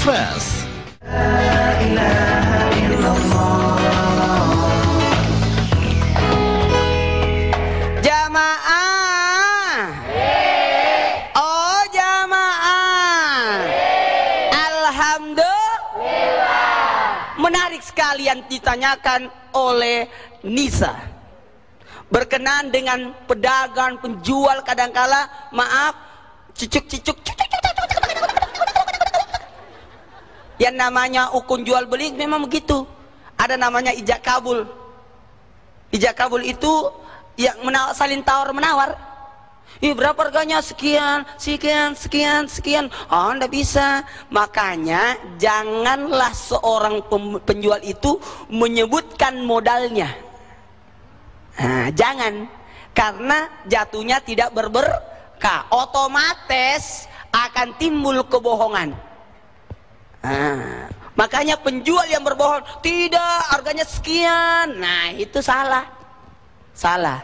Fast. Jamaah. Oh jamaah. Alhamdulillah. Menarik sekalian ditanyakan oleh Nisa. Berkenaan dengan pedagang, penjual kadangkala, maaf, cicuk-cicuk, yang namanya ukun jual beli memang begitu. Ada namanya ijab kabul. Ijab kabul itu yang saling tawar menawar. Berapa harganya? Sekian, sekian, sekian, sekian. Oh, enggak bisa. Makanya janganlah seorang penjual itu menyebutkan modalnya. Nah, jangan, karena jatuhnya tidak berberkah, otomatis akan timbul kebohongan. Nah, makanya penjual yang berbohong, tidak, harganya sekian. Nah, itu salah. Salah.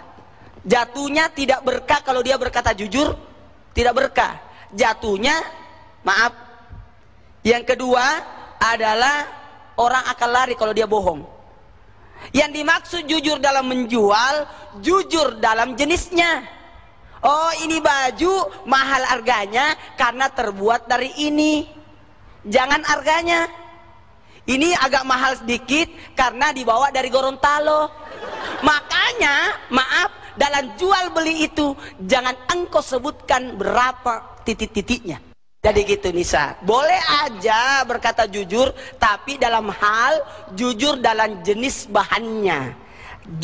Jatuhnya tidak berkah kalau dia berkata jujur, tidak berkah. Jatuhnya, maaf. Yang kedua adalah orang akan lari kalau dia bohong. Yang dimaksud jujur dalam menjual, jujur dalam jenisnya. Oh, ini baju mahal harganya karena terbuat dari ini. Jangan harganya. Ini agak mahal sedikit karena dibawa dari Gorontalo. Makanya, maaf, dalam jual beli itu jangan engkau sebutkan berapa titik-titiknya. Jadi gitu Nisa, boleh aja berkata jujur, tapi dalam hal jujur dalam jenis bahannya,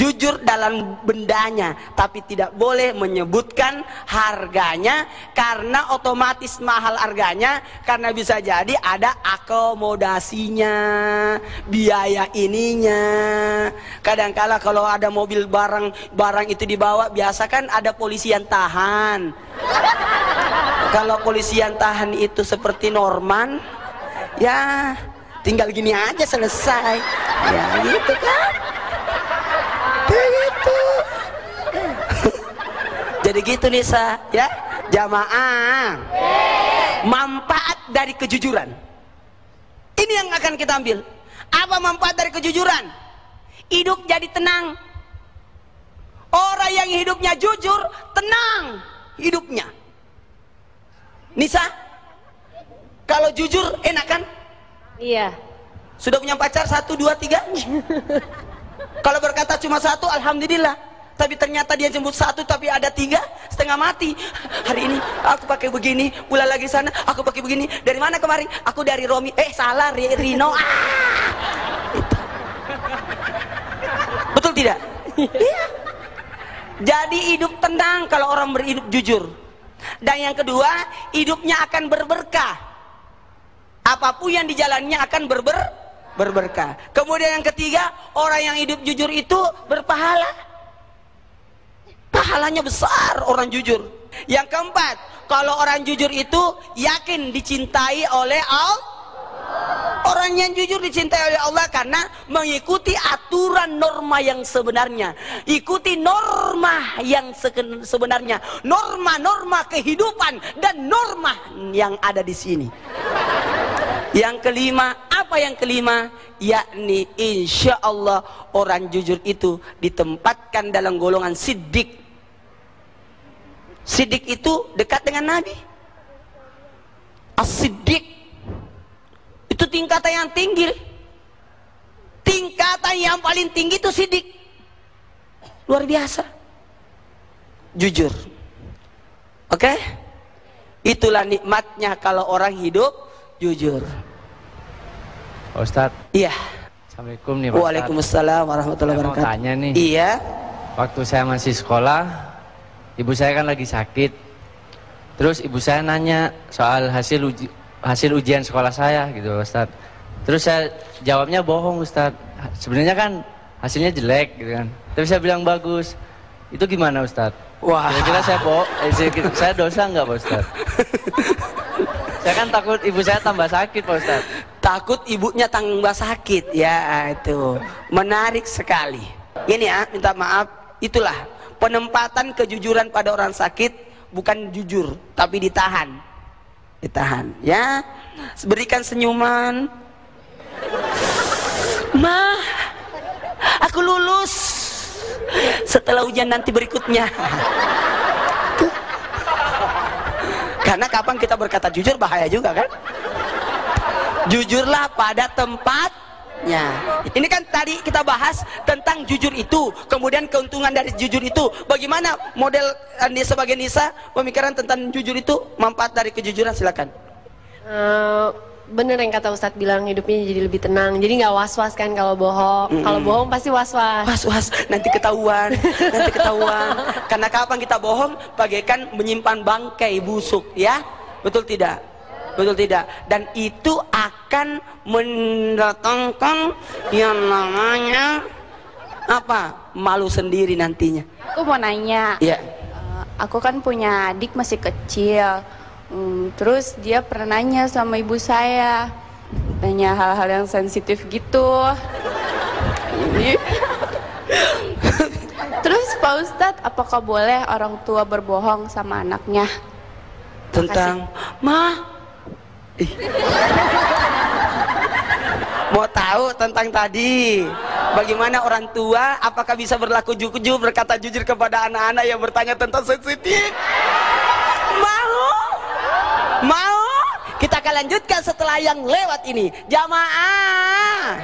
jujur dalam bendanya, tapi tidak boleh menyebutkan harganya, karena otomatis mahal harganya, karena bisa jadi ada akomodasinya, biaya ininya. Kadangkala kalau ada mobil barang itu dibawa, biasa kan ada polisi yang tahan. Kalau polisi yang tahan itu seperti Norman, ya tinggal gini aja selesai, ya gitu kan. Begitu. Jadi gitu Nisa, ya. Jamaah. Manfaat dari kejujuran. Ini yang akan kita ambil. Apa manfaat dari kejujuran? Hidup jadi tenang. Orang yang hidupnya jujur, tenang hidupnya. Nisa, kalau jujur enak kan? Iya. Sudah punya pacar 1, 2, 3? Kalau berkata cuma 1, alhamdulillah. Tapi ternyata dia jemput 1 tapi ada 3, setengah mati. Hari ini aku pakai begini, pulang lagi sana aku pakai begini. Dari mana kemarin? Aku dari Romi. Salah, Rino. Itu. Betul tidak? Iya. Jadi hidup tenang kalau orang berhidup jujur. Dan yang kedua, hidupnya akan berberkah. Apapun yang dijalannya akan berberkah. Kemudian yang ketiga, orang yang hidup jujur itu berpahala. Pahalanya besar orang jujur. Yang keempat, kalau orang jujur itu yakin dicintai oleh Allah. Orang yang jujur dicintai oleh Allah karena mengikuti aturan norma yang sebenarnya. Ikuti norma yang sebenarnya. Norma-norma kehidupan dan norma yang ada di sini. Yang kelima, apa yang kelima? Yakni insya Allah orang jujur itu ditempatkan dalam golongan siddiq. Siddiq itu dekat dengan Nabi. As-siddiq itu tingkatan yang tinggi. Tingkatan yang paling tinggi itu siddiq. Luar biasa. Jujur. Oke? Itulah nikmatnya kalau orang hidup jujur. Pak Ustadz. Iya. Assalamualaikum nih Pak Ustadz. Waalaikumsalam warahmatullahi wabarakatuh. Mau tanya nih. Iya. Waktu saya masih sekolah, ibu saya kan lagi sakit. Terus ibu saya nanya soal hasil ujian sekolah saya gitu Ustadz. Terus saya jawabnya bohong Ustadz. Sebenarnya kan hasilnya jelek gitu kan. Tapi saya bilang bagus. Itu gimana Ustadz? Wah. Kira-kira saya dosa nggak Pak Ustadz? Saya kan takut ibu saya tambah sakit Pak Ustadz. Takut ibunya tambah sakit. Ya itu menarik sekali. Ini ya, minta maaf. Itulah penempatan kejujuran pada orang sakit. Bukan jujur tapi ditahan. Ditahan ya. Berikan senyuman. Ma, aku lulus setelah ujian nanti berikutnya. Karena kapan kita berkata jujur bahaya juga kan? Jujurlah pada tempatnya. Ini kan tadi kita bahas tentang jujur itu, kemudian keuntungan dari jujur itu. Bagaimana model sebagai Nisa pemikiran tentang jujur itu, manfaat dari kejujuran, silakan. Bener yang kata Ustadz bilang, hidupnya jadi lebih tenang. Jadi nggak was-was kan kalau bohong. Kalau bohong pasti was-was. Was-was, nanti ketahuan, nanti ketahuan. Karena kapan kita bohong, bagaikan menyimpan bangkai busuk, ya? Betul tidak? Betul tidak? Dan itu akan mendatangkan yang namanya apa? Malu sendiri nantinya. Aku mau nanya. Ya. Aku kan punya adik masih kecil. Terus dia pernah nanya sama ibu saya, nanya hal-hal yang sensitif gitu. Terus Pak Ustadz, apakah boleh orang tua berbohong sama anaknya? Tentang Ma, mau tahu tentang tadi bagaimana orang tua apakah bisa berlaku jujur, berkata jujur kepada anak-anak yang bertanya tentang sensitif? Mau? Kita akan lanjutkan setelah yang lewat ini. Jamaah.